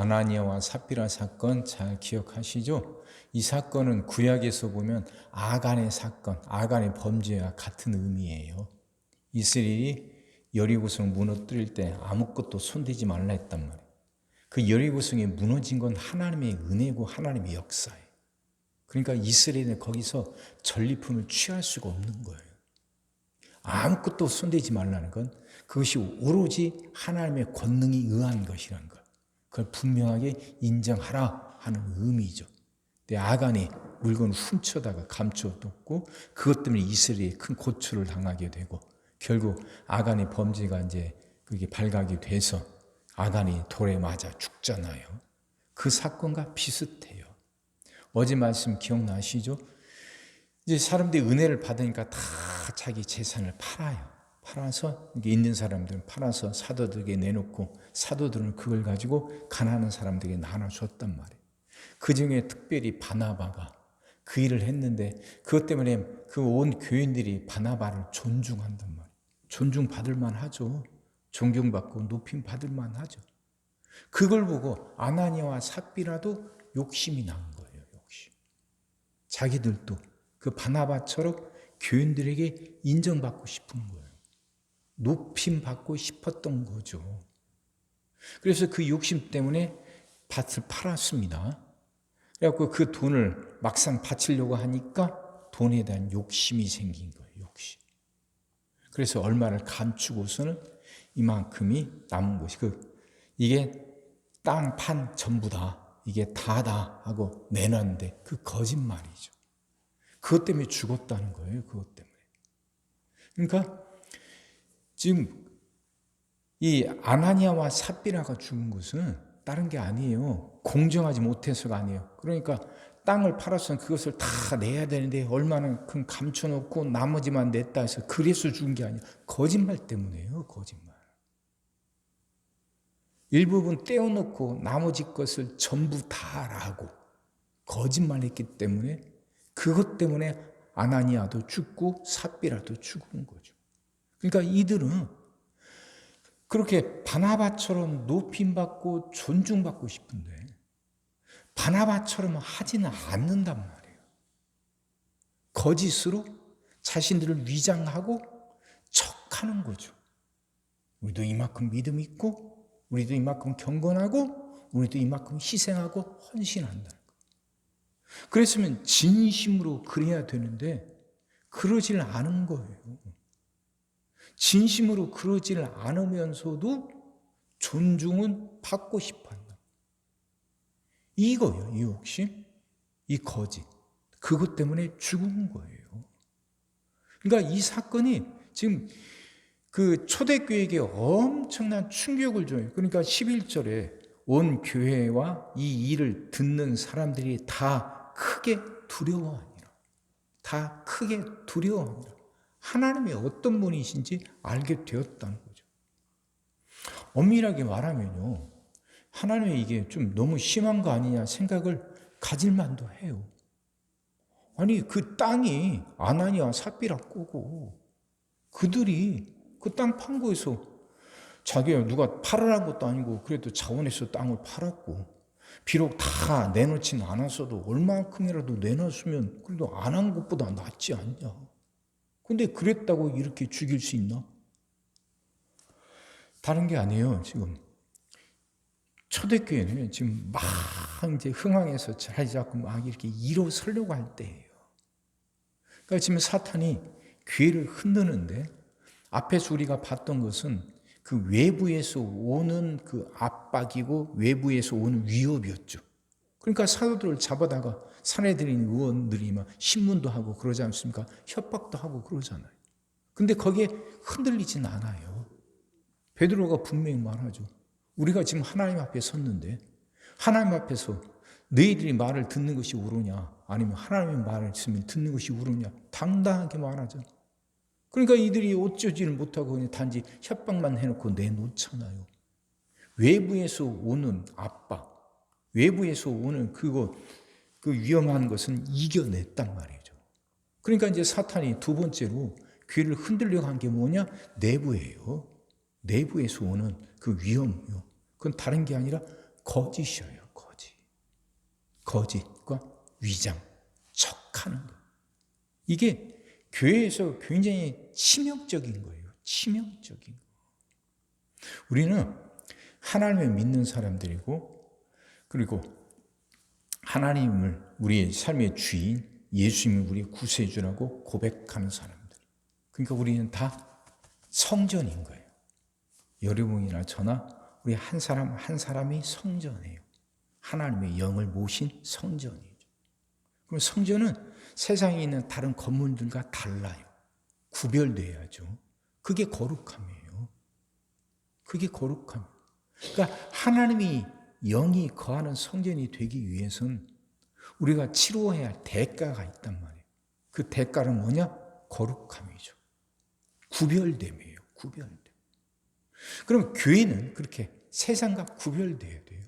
아나니아와 삽비라 사건 잘 기억하시죠? 이 사건은 구약에서 보면 아간의 사건, 아간의 범죄와 같은 의미예요. 이스라엘이 여리고성 무너뜨릴 때 아무것도 손대지 말라 했단 말이에요. 그 여리고성이 무너진 건 하나님의 은혜고 하나님의 역사예요. 그러니까 이스라엘은 거기서 전리품을 취할 수가 없는 거예요. 아무것도 손대지 말라는 건 그것이 오로지 하나님의 권능이 의한 것이라는 것. 그걸 분명하게 인정하라 하는 의미죠. 근데 아간이 물건을 훔쳐다가 감춰뒀고 그것 때문에 이스라엘이 큰 고초를 당하게 되고 결국 아간의 범죄가 이제 그게 발각이 돼서 아간이 돌에 맞아 죽잖아요. 그 사건과 비슷해요. 어제 말씀 기억나시죠? 이제 사람들이 은혜를 받으니까 다 자기 재산을 팔아요. 팔아서 있는 사람들은 팔아서 사도들에게 내놓고 사도들은 그걸 가지고 가난한 사람들에게 나눠줬단 말이에요. 그 중에 특별히 바나바가 그 일을 했는데 그것 때문에 그 온 교인들이 바나바를 존중한단 말이에요. 존중받을 만하죠. 존경받고 높임 받을 만하죠. 그걸 보고 아나니아와 삽비라도 욕심이 난 거예요. 욕심. 자기들도 그 바나바처럼 교인들에게 인정받고 싶은 거예요. 높임 받고 싶었던 거죠. 그래서 그 욕심 때문에 밭을 팔았습니다. 그래갖고 그 돈을 막상 바치려고 하니까 돈에 대한 욕심이 생긴 거예요. 욕심. 그래서 얼마를 감추고서는 이만큼이 남은 것이 이게 땅 판 전부다. 이게 다다 하고 내놨는데 그 거짓말이죠. 그것 때문에 죽었다는 거예요. 그것 때문에. 그러니까 지금 이 아나니아와 삽비라가 죽은 것은 다른 게 아니에요. 공정하지 못해서가 아니에요. 그러니까 땅을 팔아서는 그것을 다 내야 되는데 얼마만큼 감춰놓고 나머지만 냈다 해서 그래서 죽은 게 아니에요. 거짓말 때문에요. 거짓말. 일부분 떼어놓고 나머지 것을 전부 다라고 거짓말했기 때문에 그것 때문에 아나니아도 죽고 삽비라도 죽은 거죠. 그러니까 이들은 그렇게 바나바처럼 높임받고 존중받고 싶은데 바나바처럼 하지는 않는단 말이에요. 거짓으로 자신들을 위장하고 척하는 거죠. 우리도 이만큼 믿음 있고 우리도 이만큼 경건하고 우리도 이만큼 희생하고 헌신한다는 거예요. 그랬으면 진심으로 그래야 되는데 그러질 않은 거예요. 진심으로 그러질 않으면서도 존중은 받고 싶어 한다. 이거예요. 이 욕심, 이 거짓. 그것 때문에 죽은 거예요. 그러니까 이 사건이 지금 그 초대교회에게 엄청난 충격을 줘요. 그러니까 11절에 온 교회와 이 일을 듣는 사람들이 다 크게 두려워하니라. 다 크게 두려워하니라. 하나님의 어떤 분이신지 알게 되었다는 거죠. 엄밀하게 말하면요. 하나님의 이게 좀 너무 심한 거 아니냐 생각을 가질 만도 해요. 아니 그 땅이 아나니아 삽비라 꼬고 그들이 그 땅 판 거에서 자기가 누가 팔으라는 것도 아니고 그래도 자원해서 땅을 팔았고 비록 다 내놓지는 않았어도 얼마큼이라도 내놨으면 그래도 안 한 것보다 낫지 않냐. 근데 그랬다고 이렇게 죽일 수 있나? 다른 게 아니에요. 지금 초대교회는 지금 막 이제 흥황해서 자리 잡고 막 이렇게 일어서려고 할 때예요. 그러니까 지금 사탄이 교회를 흔드는데 앞에서 우리가 봤던 것은 그 외부에서 오는 그 압박이고 외부에서 오는 위협이었죠. 그러니까 사도들을 잡아다가 사내들인 의원들이 막 신문도 하고 그러지 않습니까? 협박도 하고 그러잖아요. 근데 거기에 흔들리진 않아요. 베드로가 분명히 말하죠. 우리가 지금 하나님 앞에 섰는데 하나님 앞에서 너희들이 말을 듣는 것이 옳으냐 아니면 하나님의 말을 듣는 것이 옳으냐 당당하게 말하죠. 그러니까 이들이 어쩌지를 못하고 그냥 단지 협박만 해놓고 내놓잖아요. 외부에서 오는 압박, 외부에서 오는 그 위험한 것은 이겨냈단 말이죠. 그러니까 이제 사탄이 두 번째로 교회를 흔들려고 한 게 뭐냐? 내부예요. 내부에서 오는 그 위험이요. 그건 다른 게 아니라 거짓이에요. 거짓과 위장, 척하는 것. 이게 교회에서 굉장히 치명적인 거예요. 치명적인 거. 우리는 하나님을 믿는 사람들이고, 그리고 하나님을 우리의 삶의 주인, 예수님을 우리의 구세주라고 고백하는 사람들. 그러니까 우리는 다 성전인 거예요. 여러분이나 저나 우리 한 사람 한 사람이 성전이에요. 하나님의 영을 모신 성전이죠. 그럼 성전은 세상에 있는 다른 건물들과 달라요. 구별돼야죠. 그게 거룩함이에요. 그게 거룩함. 그러니까 하나님이 영이 거하는 성전이 되기 위해서는 우리가 치루어야 할 대가가 있단 말이에요. 그 대가는 뭐냐? 거룩함이죠. 구별됨이에요. 구별됨. 그럼 교회는 그렇게 세상과 구별돼야 돼요.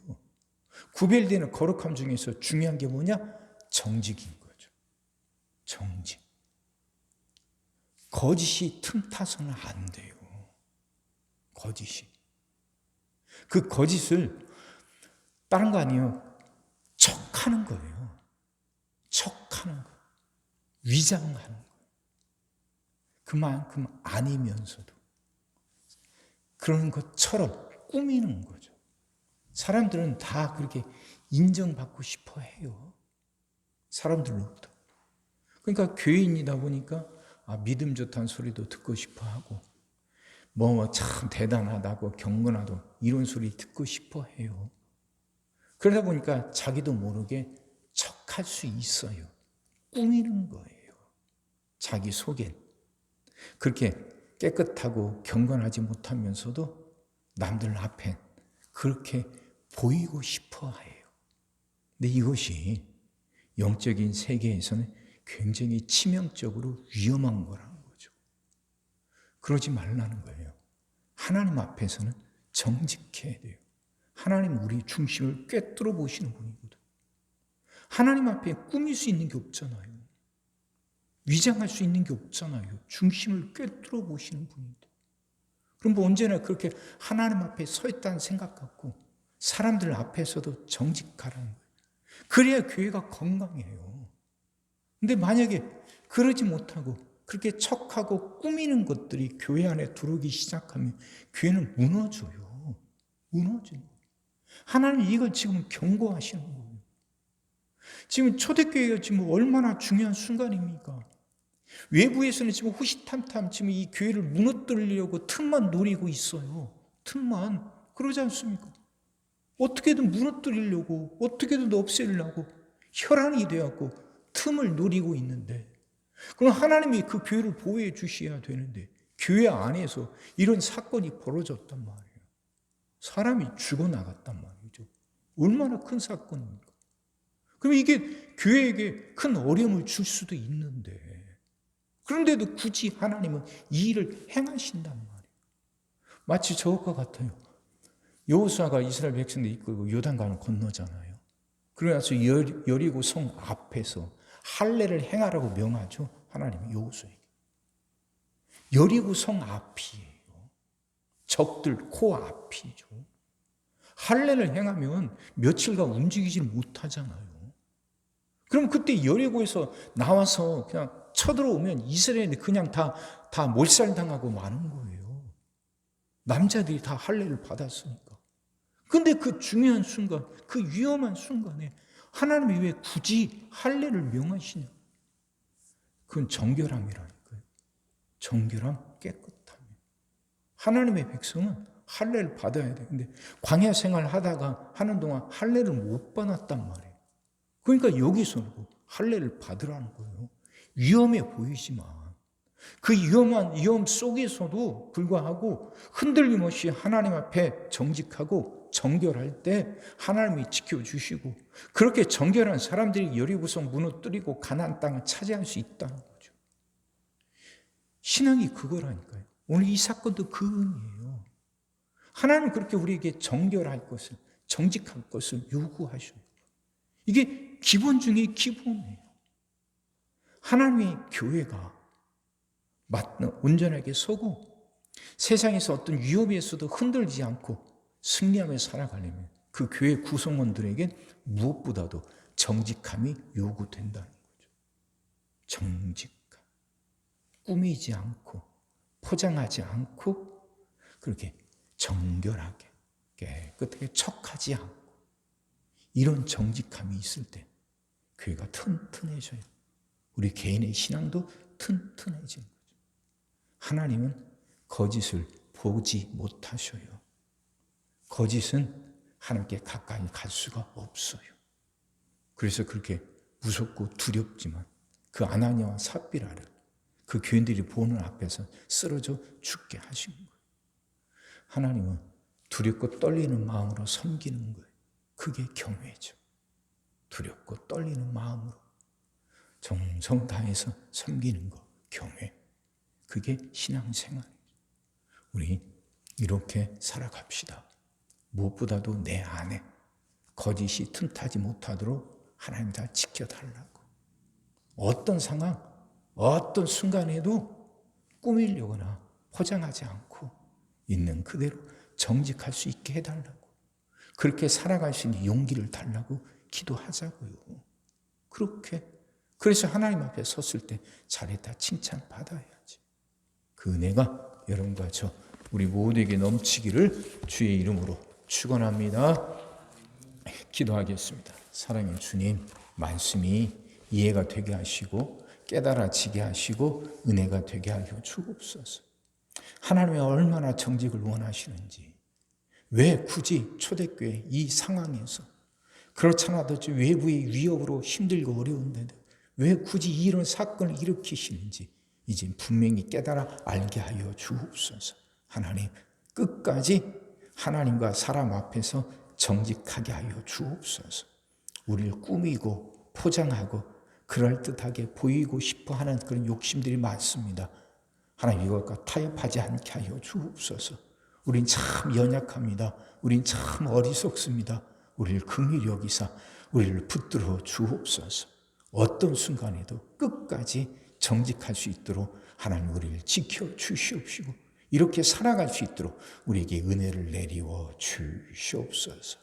구별되는 거룩함 중에서 중요한 게 뭐냐? 정직인 거죠. 정직. 거짓이 틈타서는 안 돼요. 거짓이. 그 거짓을 다른 거 아니에요. 척하는 거예요. 척하는 거. 위장하는 거예요. 그만큼 아니면서도 그런 것처럼 꾸미는 거죠. 사람들은 다 그렇게 인정받고 싶어 해요. 사람들로부터. 그러니까 교인이다 보니까 믿음 좋다는 소리도 듣고 싶어 하고, 뭐 참 대단하다고 경건하다고 이런 소리 듣고 싶어 해요. 그러다 보니까 자기도 모르게 척할 수 있어요. 꾸미는 거예요. 자기 속엔. 그렇게 깨끗하고 경건하지 못하면서도 남들 앞엔 그렇게 보이고 싶어 해요. 근데 이것이 영적인 세계에서는 굉장히 치명적으로 위험한 거라는 거죠. 그러지 말라는 거예요. 하나님 앞에서는 정직해야 돼요. 하나님 우리 중심을 꿰뚫어 보시는 분이거든. 하나님 앞에 꾸밀 수 있는 게 없잖아요. 위장할 수 있는 게 없잖아요. 중심을 꿰뚫어 보시는 분인데. 그럼 뭐 언제나 그렇게 하나님 앞에 서 있다는 생각 갖고 사람들 앞에서도 정직하라는 거예요. 그래야 교회가 건강해요. 근데 만약에 그러지 못하고 그렇게 척하고 꾸미는 것들이 교회 안에 들어오기 시작하면 교회는 무너져요. 무너져요. 하나님이 이걸 지금 경고하시는 거예요. 지금 초대교회가 지금 얼마나 중요한 순간입니까? 외부에서는 지금 호시탐탐 지금 이 교회를 무너뜨리려고 틈만 노리고 있어요. 틈만. 그러지 않습니까? 어떻게든 무너뜨리려고, 어떻게든 없애려고 혈안이 되었고 틈을 노리고 있는데, 그럼 하나님이 그 교회를 보호해 주셔야 되는데 교회 안에서 이런 사건이 벌어졌단 말이에요. 사람이 죽어나갔단 말이죠. 얼마나 큰 사건입니까? 그럼 이게 교회에게 큰 어려움을 줄 수도 있는데, 그런데도 굳이 하나님은 이 일을 행하신단 말이에요. 마치 저것과 같아요. 여호수아가 이스라엘 백성들 이끌고 요단강을 건너잖아요. 그래서 여리고 성 앞에서 할례를 행하라고 명하죠. 하나님이 여호수아에게. 여리고 성 앞이에요. 적들 코앞이죠. 할례를 행하면 며칠간 움직이지 못하잖아요. 그럼 그때 여리고에서 나와서 그냥 쳐들어오면 이스라엘이 그냥 다 몰살당하고 마는 거예요. 남자들이 다 할례를 받았으니까. 근데 그 중요한 순간, 그 위험한 순간에 하나님이 왜 굳이 할례를 명하시냐? 그건 정결함이라니까요. 정결함, 깨끗함. 하나님의 백성은 할례를 받아야 돼. 근데 광야 생활 하다가 하는 동안 할례를 못 받았단 말이에요. 그러니까 여기서 할례를 받으라는 거예요. 위험해 보이지만 그 위험 속에서도 불구하고 흔들림 없이 하나님 앞에 정직하고 정결할 때 하나님이 지켜주시고, 그렇게 정결한 사람들이 여리고성 무너뜨리고 가나안 땅을 차지할 수 있다는 거죠. 신앙이 그거라니까요. 오늘 이 사건도 그 의미예요. 하나님 그렇게 우리에게 정결할 것을, 정직할 것을 요구하셔요. 이게 기본 중에 기본이에요. 하나님의 교회가 온전하게 서고 세상에서 어떤 위협에서도 흔들리지 않고 승리하며 살아가려면 그 교회 구성원들에겐 무엇보다도 정직함이 요구된다는 거죠. 정직함. 꾸미지 않고 포장하지 않고 그렇게 정결하게 깨끗하게 척하지 않고 이런 정직함이 있을 때 교회가 튼튼해져요. 우리 개인의 신앙도 튼튼해지는 거죠. 하나님은 거짓을 보지 못하셔요. 거짓은 하나님께 가까이 갈 수가 없어요. 그래서 그렇게 무섭고 두렵지만 그 아나니아와 삽비라를 그 교인들이 보는 앞에서 쓰러져 죽게 하신 거예요. 하나님은 두렵고 떨리는 마음으로 섬기는 거예요. 그게 경외죠. 두렵고 떨리는 마음으로 정성 다해서 섬기는 거, 경외. 그게 신앙생활이죠. 우리 이렇게 살아갑시다. 무엇보다도 내 안에 거짓이 틈타지 못하도록 하나님 다 지켜달라고. 어떤 상황, 어떤 순간에도 꾸미려거나 포장하지 않고 있는 그대로 정직할 수 있게 해달라고. 그렇게 살아갈 수 있는 용기를 달라고 기도하자고요. 그렇게. 그래서 하나님 앞에 섰을 때 잘했다 칭찬받아야지. 그 은혜가 여러분과 저 우리 모두에게 넘치기를 주의 이름으로 축원합니다. 기도하겠습니다. 사랑의 주님, 말씀이 이해가 되게 하시고 깨달아지게 하시고 은혜가 되게 하여 주옵소서. 하나님이 얼마나 정직을 원하시는지, 왜 굳이 초대교회 이 상황에서 그렇잖아도 외부의 위협으로 힘들고 어려운데도 왜 굳이 이런 사건을 일으키시는지 이제 분명히 깨달아 알게 하여 주옵소서. 하나님 끝까지 하나님과 사람 앞에서 정직하게 하여 주옵소서. 우리를 꾸미고 포장하고 그럴듯하게 보이고 싶어하는 그런 욕심들이 많습니다. 하나님 이것과 타협하지 않게 하여 주옵소서. 우린 참 연약합니다. 우린 참 어리석습니다. 우리를 긍휼히 여기사 우리를 붙들어 주옵소서. 어떤 순간에도 끝까지 정직할 수 있도록 하나님 우리를 지켜 주시옵시고 이렇게 살아갈 수 있도록 우리에게 은혜를 내리워 주시옵소서.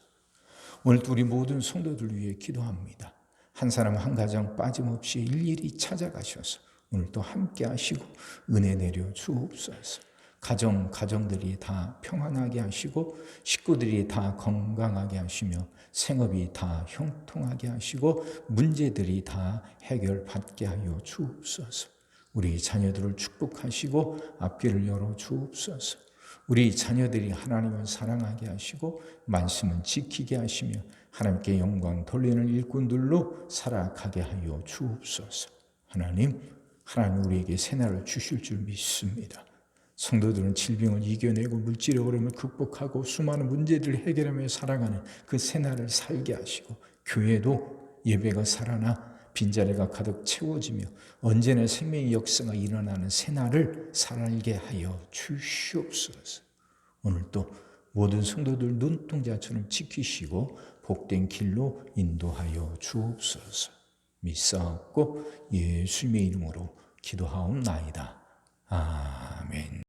오늘도 우리 모든 성도들 위해 기도합니다. 한 사람 한 가정 빠짐없이 일일이 찾아가셔서 오늘도 함께 하시고 은혜 내려 주옵소서. 가정들이 다 평안하게 하시고 식구들이 다 건강하게 하시며 생업이 다 형통하게 하시고 문제들이 다 해결받게 하여 주옵소서. 우리 자녀들을 축복하시고 앞길을 열어 주옵소서. 우리 자녀들이 하나님을 사랑하게 하시고 말씀을 지키게 하시며 하나님께 영광 돌리는 일꾼들로 살아가게 하여 주옵소서. 하나님 우리에게 새날을 주실 줄 믿습니다. 성도들은 질병을 이겨내고 물질의 어려움을 극복하고 수많은 문제들을 해결하며 살아가는 그 새날을 살게 하시고 교회도 예배가 살아나 빈자리가 가득 채워지며 언제나 생명의 역사가 일어나는 새날을 살게 하여 주시옵소서. 오늘도 모든 성도들 눈동자처럼 지키시고 복된 길로 인도하여 주옵소서. 믿사옵고 예수님의 이름으로 기도하옵나이다. 아멘.